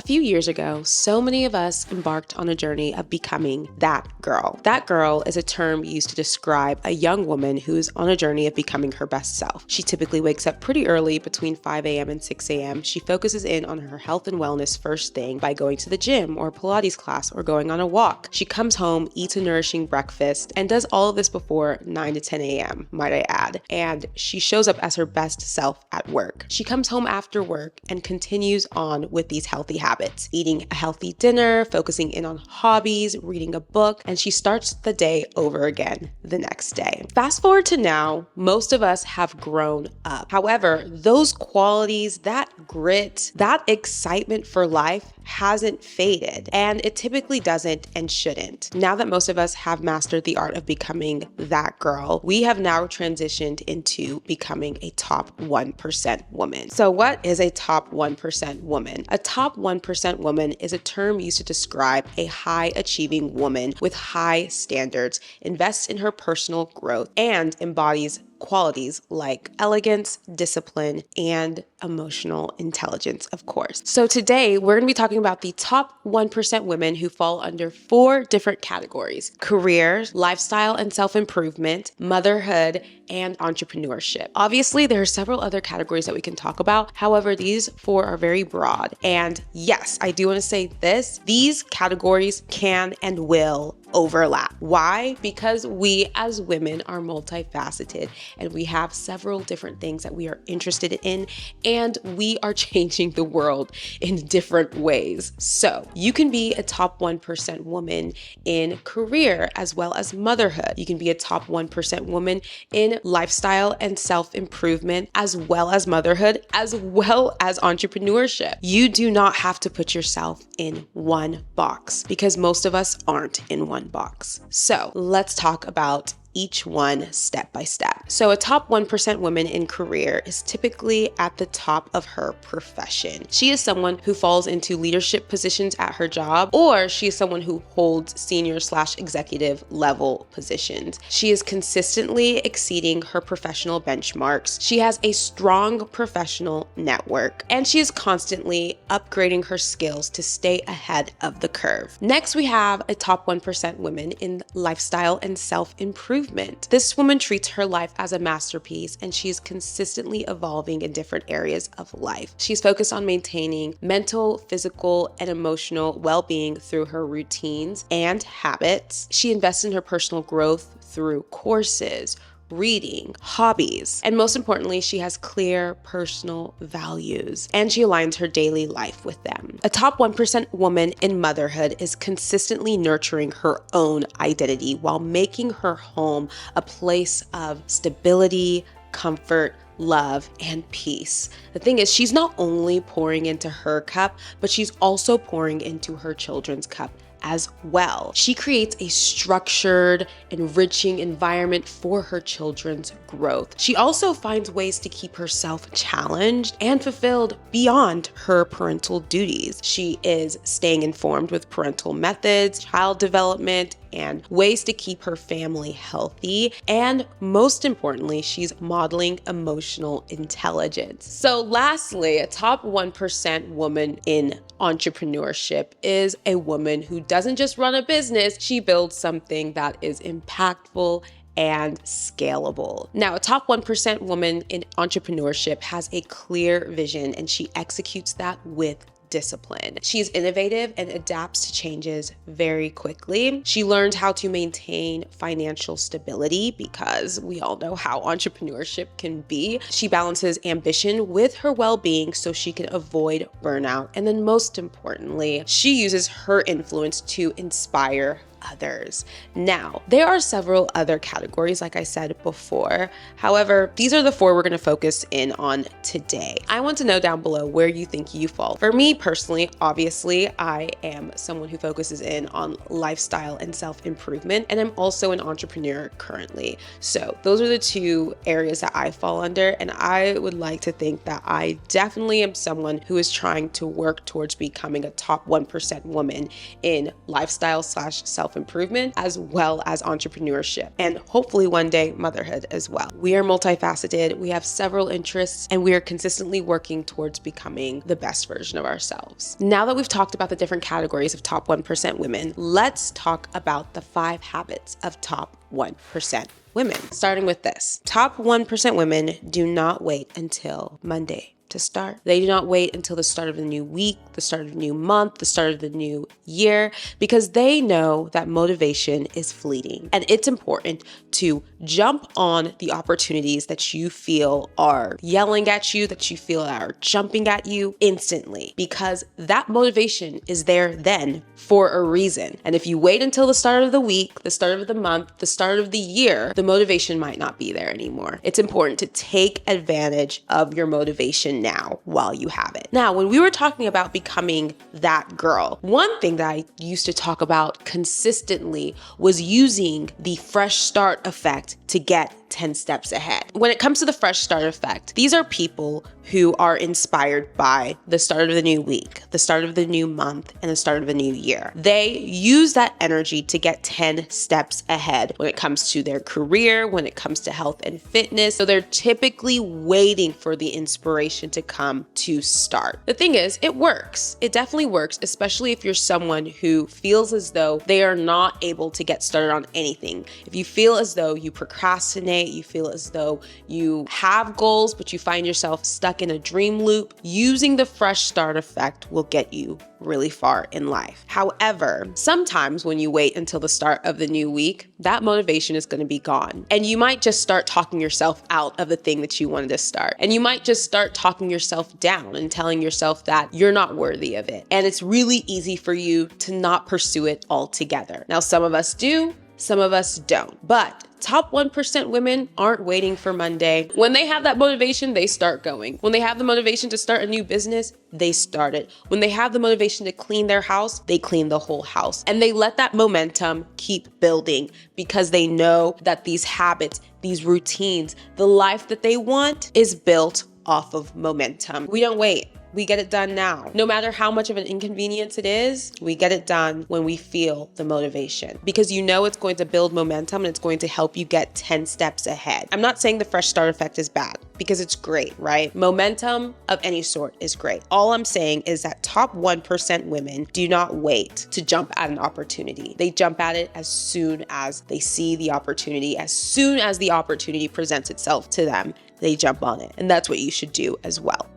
few years ago, so many of us embarked on a journey of becoming that girl. That girl is a term used to describe a young woman who's on a journey of becoming her best self. She typically wakes up pretty early, between 5 a.m. and 6 a.m. She focuses in on her health and wellness first thing by going to the gym or Pilates class or going on a walk. She comes home, eats a nourishing breakfast, and does all of this before 9 to 10 a.m., might I add. And she shows up as her best self at work. She comes home after work and continues on with these healthy habits, eating a healthy dinner, focusing in on hobbies, reading a book, and she starts the day over again the next day. Fast forward to now, most of us have grown up. However, those qualities, that grit, that excitement for life hasn't faded, and it typically doesn't and shouldn't. Now that most of us have mastered the art of becoming that girl, we have now transitioned into becoming a top 1% woman. So what is a top 1% woman? A top 1% woman is a term used to describe a high achieving woman with high standards, invests in her personal growth, and embodies qualities like elegance, discipline, and emotional intelligence, of course. So today we're going to be talking about the top 1% women who fall under 4 different categories: career, lifestyle and self-improvement, motherhood, and entrepreneurship. Obviously, there are several other categories that we can talk about. However, these 4 are very broad. And yes, I do want to say this, these categories can and will overlap. Why? Because we as women are multifaceted and we have several different things that we are interested in, and we are changing the world in different ways. So you can be a top 1% woman in career as well as motherhood. You can be a top 1% woman in lifestyle and self-improvement as well as motherhood, as well as entrepreneurship. You do not have to put yourself in one box because most of us aren't in one box. So let's talk about each one step by step. So a top 1% woman in career is typically at the top of her profession. She is someone who falls into leadership positions at her job, or she is someone who holds senior/executive level positions. She is consistently exceeding her professional benchmarks. She has a strong professional network, and she is constantly upgrading her skills to stay ahead of the curve. Next, we have a top 1% woman in lifestyle and self-improvement. This woman treats her life as a masterpiece, and she's consistently evolving in different areas of life. She's focused on maintaining mental, physical, and emotional well-being through her routines and habits. She invests in her personal growth through courses, reading, hobbies, and most importantly, she has clear personal values and she aligns her daily life with them. A top 1% woman in motherhood is consistently nurturing her own identity while making her home a place of stability, comfort, love, and peace. The thing is, she's not only pouring into her cup, but she's also pouring into her children's cup as well. She creates a structured, enriching environment for her children's growth. She also finds ways to keep herself challenged and fulfilled beyond her parental duties. She is staying informed with parental methods, child development, and ways to keep her family healthy. And most importantly, she's modeling emotional intelligence. So lastly, a top 1% woman in entrepreneurship is a woman who doesn't just run a business, she builds something that is impactful and scalable. Now, a top 1% woman in entrepreneurship has a clear vision and she executes that with discipline. She's innovative and adapts to changes very quickly. She learns how to maintain financial stability because we all know how entrepreneurship can be. She balances ambition with her well-being so she can avoid burnout. And then most importantly, she uses her influence to inspire others. Now, there are several other categories, like I said before. However, these are the 4 we're going to focus in on today. I want to know down below where you think you fall. For me personally, obviously, I am someone who focuses in on lifestyle and self-improvement, and I'm also an entrepreneur currently. So those are the 2 areas that I fall under, and I would like to think that I definitely am someone who is trying to work towards becoming a top 1% woman in lifestyle/self self-improvement, as well as entrepreneurship, and hopefully one day motherhood as well. We are multifaceted, we have several interests, and we are consistently working towards becoming the best version of ourselves. Now that we've talked about the different categories of top 1% women, let's talk about the 5 habits of top 1% women. Starting with this, top 1% women do not wait until Monday to start. They do not wait until the start of the new week, the start of the new month, the start of the new year, because they know that motivation is fleeting. And it's important to jump on the opportunities that you feel are yelling at you, that you feel are jumping at you instantly, because that motivation is there then for a reason. And if you wait until the start of the week, the start of the month, the start of the year, the motivation might not be there anymore. It's important to take advantage of your motivation now while you have it. Now, when we were talking about becoming that girl, one thing that I used to talk about consistently was using the fresh start effect to get 10 steps ahead. When it comes to the fresh start effect, these are people who are inspired by the start of the new week, the start of the new month, and the start of the new year. They use that energy to get 10 steps ahead when it comes to their career, when it comes to health and fitness. So they're typically waiting for the inspiration to come to start. The thing is, it works. It definitely works, especially if you're someone who feels as though they are not able to get started on anything. If you feel as though you procrastinate, you feel as though you have goals, but you find yourself stuck in a dream loop, using the fresh start effect will get you really far in life. However, sometimes when you wait until the start of the new week, that motivation is going to be gone. And you might just start talking yourself out of the thing that you wanted to start. And you might just start talking yourself down and telling yourself that you're not worthy of it. And it's really easy for you to not pursue it altogether. Now, some of us do, some of us don't. But top 1% women aren't waiting for Monday. When they have that motivation, they start going. When they have the motivation to start a new business, they start it. When they have the motivation to clean their house, they clean the whole house. And they let that momentum keep building because they know that these habits, these routines, the life that they want is built off of momentum. We don't wait. We get it done now. No matter how much of an inconvenience it is, we get it done when we feel the motivation, because you know it's going to build momentum and it's going to help you get 10 steps ahead. I'm not saying the fresh start effect is bad, because it's great, right? Momentum of any sort is great. All I'm saying is that top 1% women do not wait to jump at an opportunity. They jump at it as soon as they see the opportunity, as soon as the opportunity presents itself to them, they jump on it. And that's what you should do as well.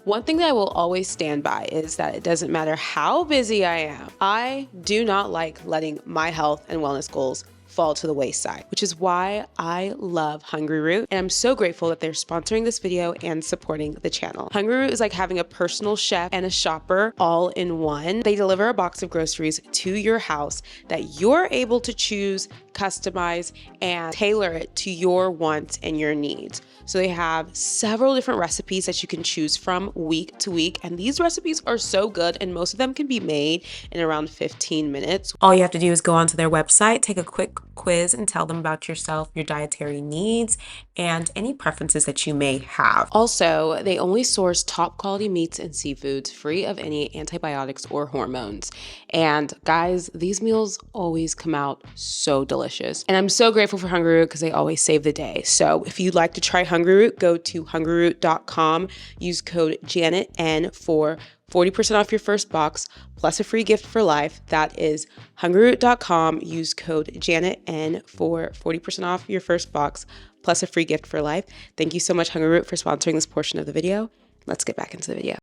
One thing that I will always stand by is that it doesn't matter how busy I am. I do not like letting my health and wellness goals fall to the wayside, which is why I love Hungry Root. And I'm so grateful that they're sponsoring this video and supporting the channel. Hungry Root is like having a personal chef and a shopper all in one. They deliver a box of groceries to your house that you're able to choose, customize, and tailor it to your wants and your needs. So they have several different recipes that you can choose from week to week. And these recipes are so good, and most of them can be made in around 15 minutes. All you have to do is go onto their website, take a quick quiz, and tell them about yourself, your dietary needs, and any preferences that you may have. Also, they only source top quality meats and seafoods free of any antibiotics or hormones. And guys, these meals always come out so delicious. And I'm so grateful for Hungry Root because they always save the day. So if you'd like to try Hungry Root, go to hungryroot.com, use code JanetN for 40% off your first box, plus a free gift for life. That is hungryroot.com. Use code JanetN for 40% off your first box, plus a free gift for life. Thank you so much, Hungry Root, for sponsoring this portion of the video. Let's get back into the video.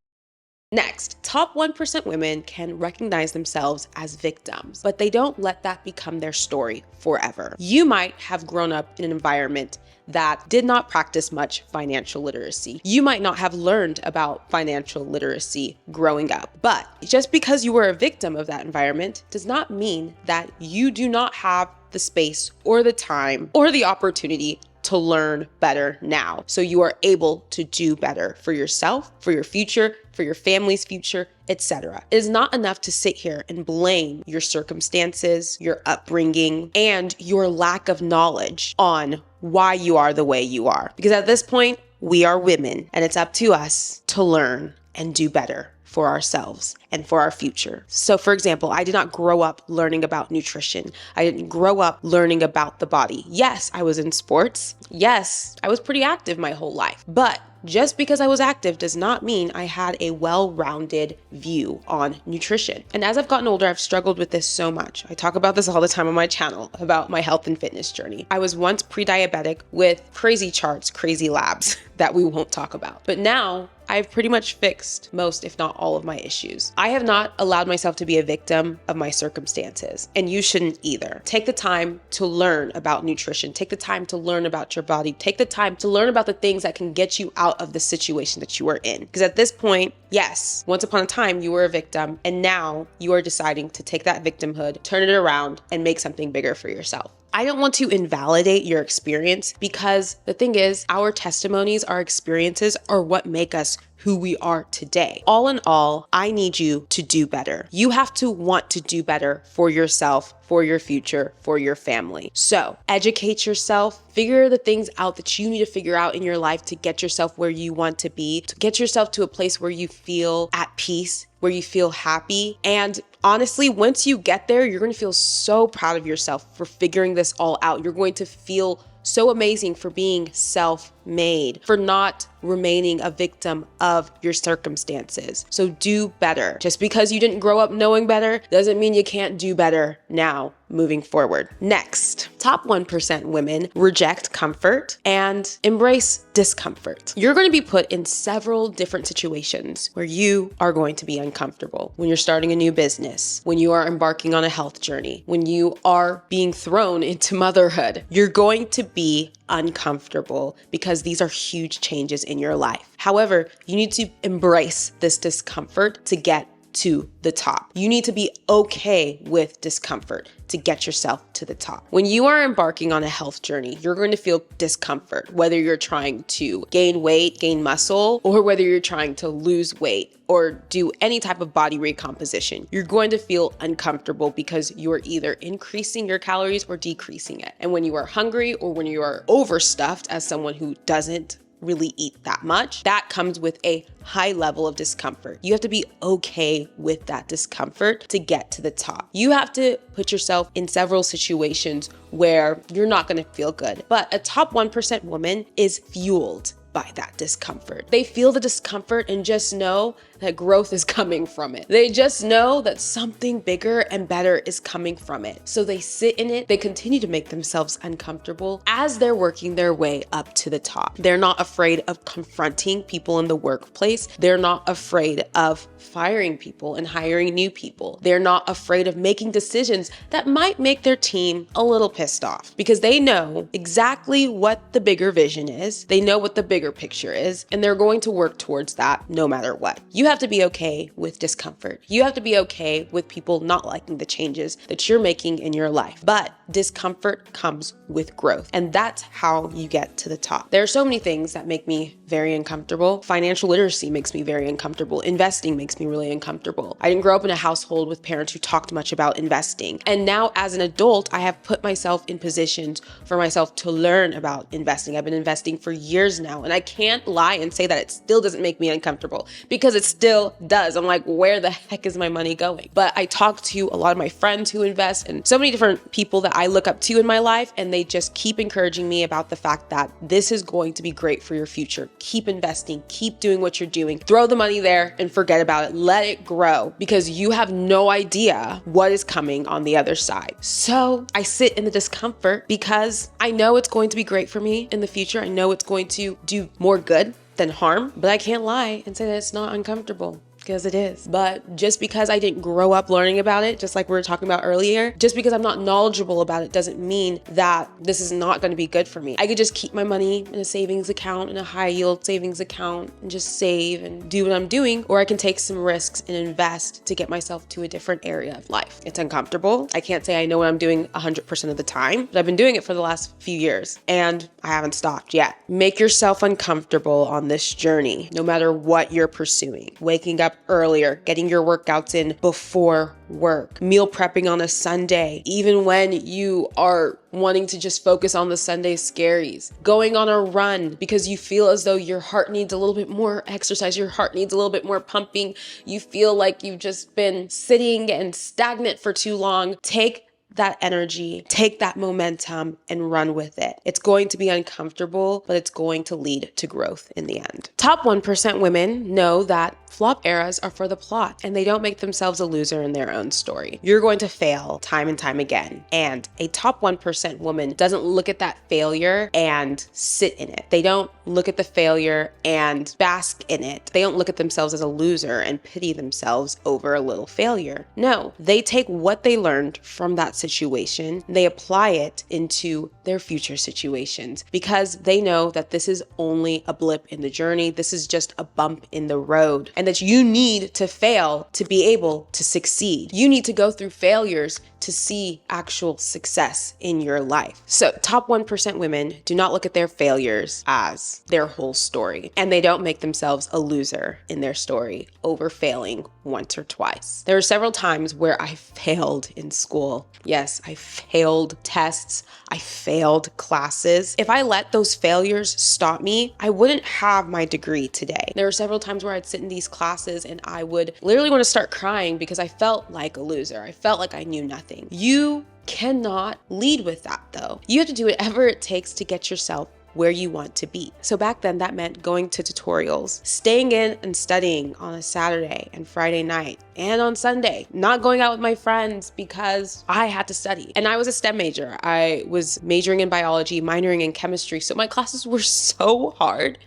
Next, top 1% women can recognize themselves as victims, but they don't let that become their story forever. You might have grown up in an environment that did not practice much financial literacy. You might not have learned about financial literacy growing up, but just because you were a victim of that environment does not mean that you do not have the space or the time or the opportunity to learn better now, so you are able to do better for yourself, for your future, for your family's future, etc. It is not enough to sit here and blame your circumstances, your upbringing, and your lack of knowledge on why you are the way you are. Because at this point, we are women, and it's up to us to learn and do better for ourselves and for our future. So for example, I did not grow up learning about nutrition. I didn't grow up learning about the body. Yes, I was in sports. Yes, I was pretty active my whole life. But just because I was active does not mean I had a well-rounded view on nutrition. And as I've gotten older, I've struggled with this so much. I talk about this all the time on my channel about my health and fitness journey. I was once pre-diabetic with crazy charts, crazy labs that we won't talk about. But now I've pretty much fixed most, if not all, of my issues. I have not allowed myself to be a victim of my circumstances, and you shouldn't either. Take the time to learn about nutrition. Take the time to learn about your body. Take the time to learn about the things that can get you out of the situation that you are in. Because at this point, yes, once upon a time you were a victim, and now you are deciding to take that victimhood, turn it around, and make something bigger for yourself. I don't want to invalidate your experience, because the thing is, our testimonies, our experiences are what make us who we are today. All in all, I need you to do better. You have to want to do better for yourself, for your future, for your family. So educate yourself, figure the things out that you need to figure out in your life to get yourself where you want to be, to get yourself to a place where you feel at peace, where you feel happy. And honestly, once you get there, you're going to feel so proud of yourself for figuring this all out. You're going to feel so amazing for being self-made, for not remaining a victim of your circumstances. So do better. Just because you didn't grow up knowing better doesn't mean you can't do better now moving forward. Next, top 1% women reject comfort and embrace discomfort. You're going to be put in several different situations where you are going to be uncomfortable. When you're starting a new business, when you are embarking on a health journey, when you are being thrown into motherhood, you're going to be uncomfortable because these are huge changes in your life. However, you need to embrace this discomfort to get to the top. You need to be okay with discomfort to get yourself to the top. When you are embarking on a health journey, you're going to feel discomfort, whether you're trying to gain weight, gain muscle, or whether you're trying to lose weight or do any type of body recomposition. You're going to feel uncomfortable because you're either increasing your calories or decreasing it. And when you are hungry or when you are overstuffed as someone who doesn't really eat that much, that comes with a high level of discomfort. You have to be okay with that discomfort to get to the top. You have to put yourself in several situations where you're not going to feel good. But a top 1% woman is fueled by that discomfort. They feel the discomfort and just know that growth is coming from it. They just know that something bigger and better is coming from it. So they sit in it. They continue to make themselves uncomfortable as they're working their way up to the top. They're not afraid of confronting people in the workplace. They're not afraid of firing people and hiring new people. They're not afraid of making decisions that might make their team a little pissed off because they know exactly what the bigger vision is. They know what the bigger picture is, and they're going to work towards that no matter what. You have to be okay with discomfort. You have to be okay with people not liking the changes that you're making in your life. But discomfort comes with growth, and that's how you get to the top. There are so many things that make me very uncomfortable. Financial literacy makes me very uncomfortable. Investing makes me really uncomfortable. I didn't grow up in a household with parents who talked much about investing. And now as an adult, I have put myself in positions for myself to learn about investing. I've been investing for years now, and I can't lie and say that it still doesn't make me uncomfortable because it still does. I'm like, where the heck is my money going? But I talk to a lot of my friends who invest and so many different people that I look up to in my life, and they just keep encouraging me about the fact that this is going to be great for your future. Keep investing, keep doing what you're doing, throw the money there and forget about it. Let it grow because you have no idea what is coming on the other side. So I sit in the discomfort because I know it's going to be great for me in the future. I know it's going to do more good than harm, but I can't lie and say that it's not uncomfortable. Because it is. But just because I didn't grow up learning about it, just like we were talking about earlier, just because I'm not knowledgeable about it doesn't mean that this is not going to be good for me. I could just keep my money in a savings account, in a high yield savings account, and just save and do what I'm doing, or I can take some risks and invest to get myself to a different area of life. It's uncomfortable. I can't say I know what I'm doing 100% of the time, but I've been doing it for the last few years and I haven't stopped yet. Make yourself uncomfortable on this journey, no matter what you're pursuing. Waking up earlier, getting your workouts in before work, meal prepping on a Sunday, even when you are wanting to just focus on the Sunday scaries, going on a run because you feel as though your heart needs a little bit more exercise, your heart needs a little bit more pumping, you feel like you've just been sitting and stagnant for too long. Take that energy, take that momentum and run with it. It's going to be uncomfortable, but it's going to lead to growth in the end. Top 1% women know that flop eras are for the plot and they don't make themselves a loser in their own story. You're going to fail time and time again. And a top 1% woman doesn't look at that failure and sit in it. They don't look at the failure and bask in it. They don't look at themselves as a loser and pity themselves over a little failure. No, they take what they learned from that situation, they apply it into their future situations because they know that this is only a blip in the journey. This is just a bump in the road, and that you need to fail to be able to succeed. You need to go through failures to see actual success in your life. So top 1% women do not look at their failures as their whole story, and they don't make themselves a loser in their story over failing once or twice. There are several times where I failed in school. Yes, I failed tests. I failed classes. If I let those failures stop me, I wouldn't have my degree today. There were several times where I'd sit in these classes and I would literally want to start crying because I felt like a loser. I felt like I knew nothing. You cannot lead with that though. You have to do whatever it takes to get yourself where you want to be. So back then that meant going to tutorials, staying in and studying on a Saturday and Friday night and on Sunday, not going out with my friends because I had to study. And I was a STEM major. I was majoring in biology, minoring in chemistry. So my classes were so hard.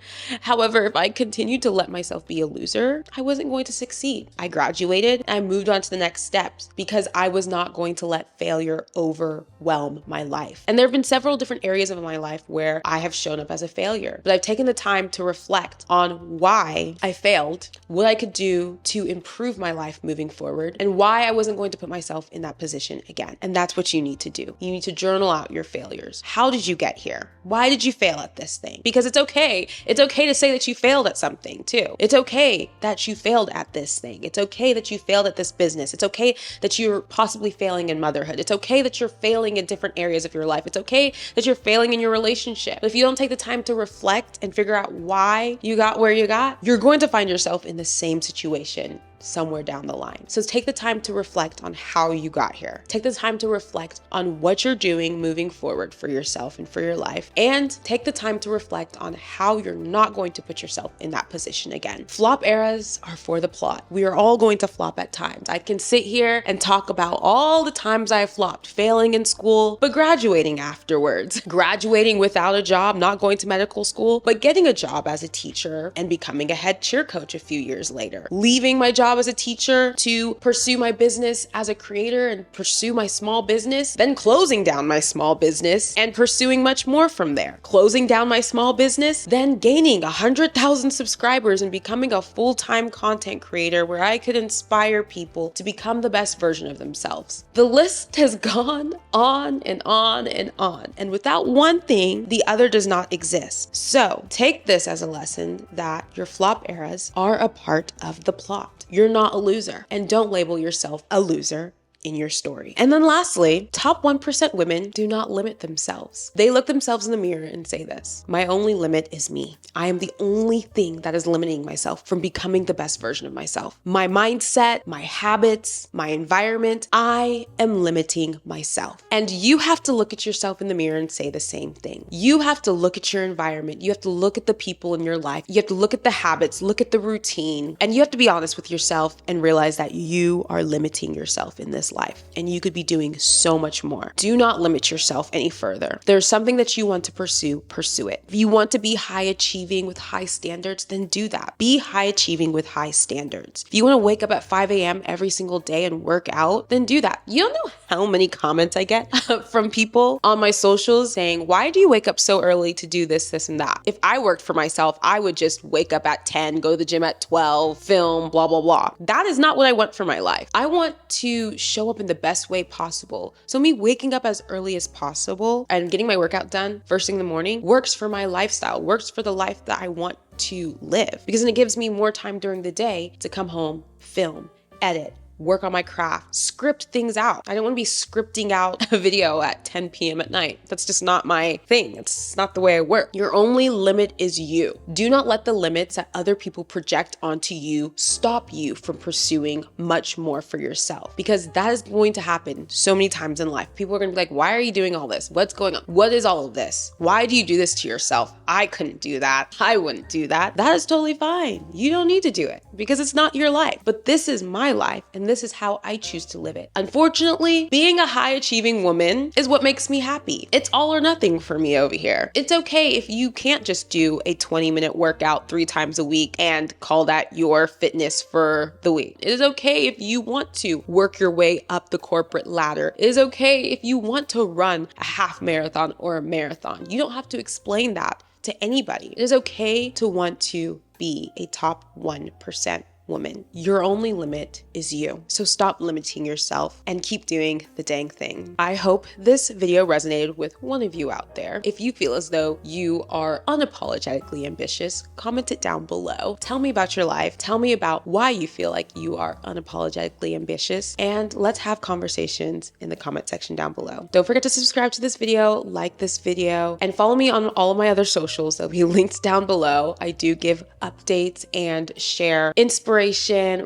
However, if I continued to let myself be a loser, I wasn't going to succeed. I graduated and I moved on to the next steps because I was not going to let failure overwhelm my life. And there have been several different areas of my life where I have shown up as a failure, but I've taken the time to reflect on why I failed, what I could do to improve my life moving forward, and why I wasn't going to put myself in that position again. And that's what you need to do. You need to journal out your failures. How did you get here? Why did you fail at this thing? Because it's okay. It's okay to say that you failed at something too. It's okay that you failed at this thing. It's okay that you failed at this business. It's okay that you're possibly failing in motherhood. It's okay that you're failing in different areas of your life. It's okay that you're failing in your relationship. But if you don't take the time to reflect and figure out why you got where you got, you're going to find yourself in the same situation somewhere down the line. So take the time to reflect on how you got here. Take the time to reflect on what you're doing moving forward for yourself and for your life. And take the time to reflect on how you're not going to put yourself in that position again. Flop eras are for the plot. We are all going to flop at times. I can sit here and talk about all the times I flopped, failing in school, but graduating afterwards. Graduating without a job, not going to medical school, but getting a job as a teacher and becoming a head cheer coach a few years later. Leaving my job as a teacher to pursue my business as a creator and pursue my small business, then closing down my small business and pursuing much more from there. Closing down my small business, then gaining 100,000 subscribers and becoming a full-time content creator where I could inspire people to become the best version of themselves. The list has gone on and on and on. And without one thing, the other does not exist. So take this as a lesson that your flop eras are a part of the plot. You're not a loser, and don't label yourself a loser in your story. And then lastly, top 1% women do not limit themselves. They look themselves in the mirror and say this: my only limit is me. I am the only thing that is limiting myself from becoming the best version of myself. My mindset, my habits, my environment, I am limiting myself. And you have to look at yourself in the mirror and say the same thing. You have to look at your environment. You have to look at the people in your life. You have to look at the habits, look at the routine, and you have to be honest with yourself and realize that you are limiting yourself in this life, and you could be doing so much more. Do not limit yourself any further. If there's something that you want to pursue it. If you want to be high achieving with high standards, then do that. Be high achieving with high standards. If you want to wake up at 5 a.m. every single day and work out, then do that. You don't know how many comments I get from people on my socials saying, why do you wake up so early to do this, this, and that? If I worked for myself, I would just wake up at 10, go to the gym at 12, film, blah, blah, blah. That is not what I want for my life. I want to show show up in the best way possible. So me waking up as early as possible and getting my workout done first thing in the morning works for my lifestyle, works for the life that I want to live, because then it gives me more time during the day to come home, film, edit, work on my craft, script things out. I don't want to be scripting out a video at 10 p.m. at night. That's just not my thing. It's not the way I work. Your only limit is you. Do not let the limits that other people project onto you stop you from pursuing much more for yourself, because that is going to happen so many times in life. People are going to be like, why are you doing all this? What's going on? What is all of this? Why do you do this to yourself? I couldn't do that. I wouldn't do that. That is totally fine. You don't need to do it because it's not your life. But this is my life, and this is how I choose to live it. Unfortunately, being a high achieving woman is what makes me happy. It's all or nothing for me over here. It's okay if you can't just do a 20-minute workout 3 times a week and call that your fitness for the week. It is okay if you want to work your way up the corporate ladder. It is okay if you want to run a half marathon or a marathon. You don't have to explain that to anybody. It is okay to want to be a top 1% woman. Your only limit is you. So stop limiting yourself and keep doing the dang thing. I hope this video resonated with one of you out there. If you feel as though you are unapologetically ambitious, comment it down below. Tell me about your life. Tell me about why you feel like you are unapologetically ambitious, and let's have conversations in the comment section down below. Don't forget to subscribe to this video, like this video, and follow me on all of my other socials. There'll be links down below. I do give updates and share inspiration,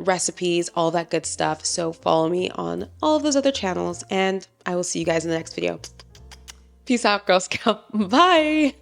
recipes, all that good stuff. So follow me on all of those other channels, and I will see you guys in the next video. Peace out, Girl Scout. Bye.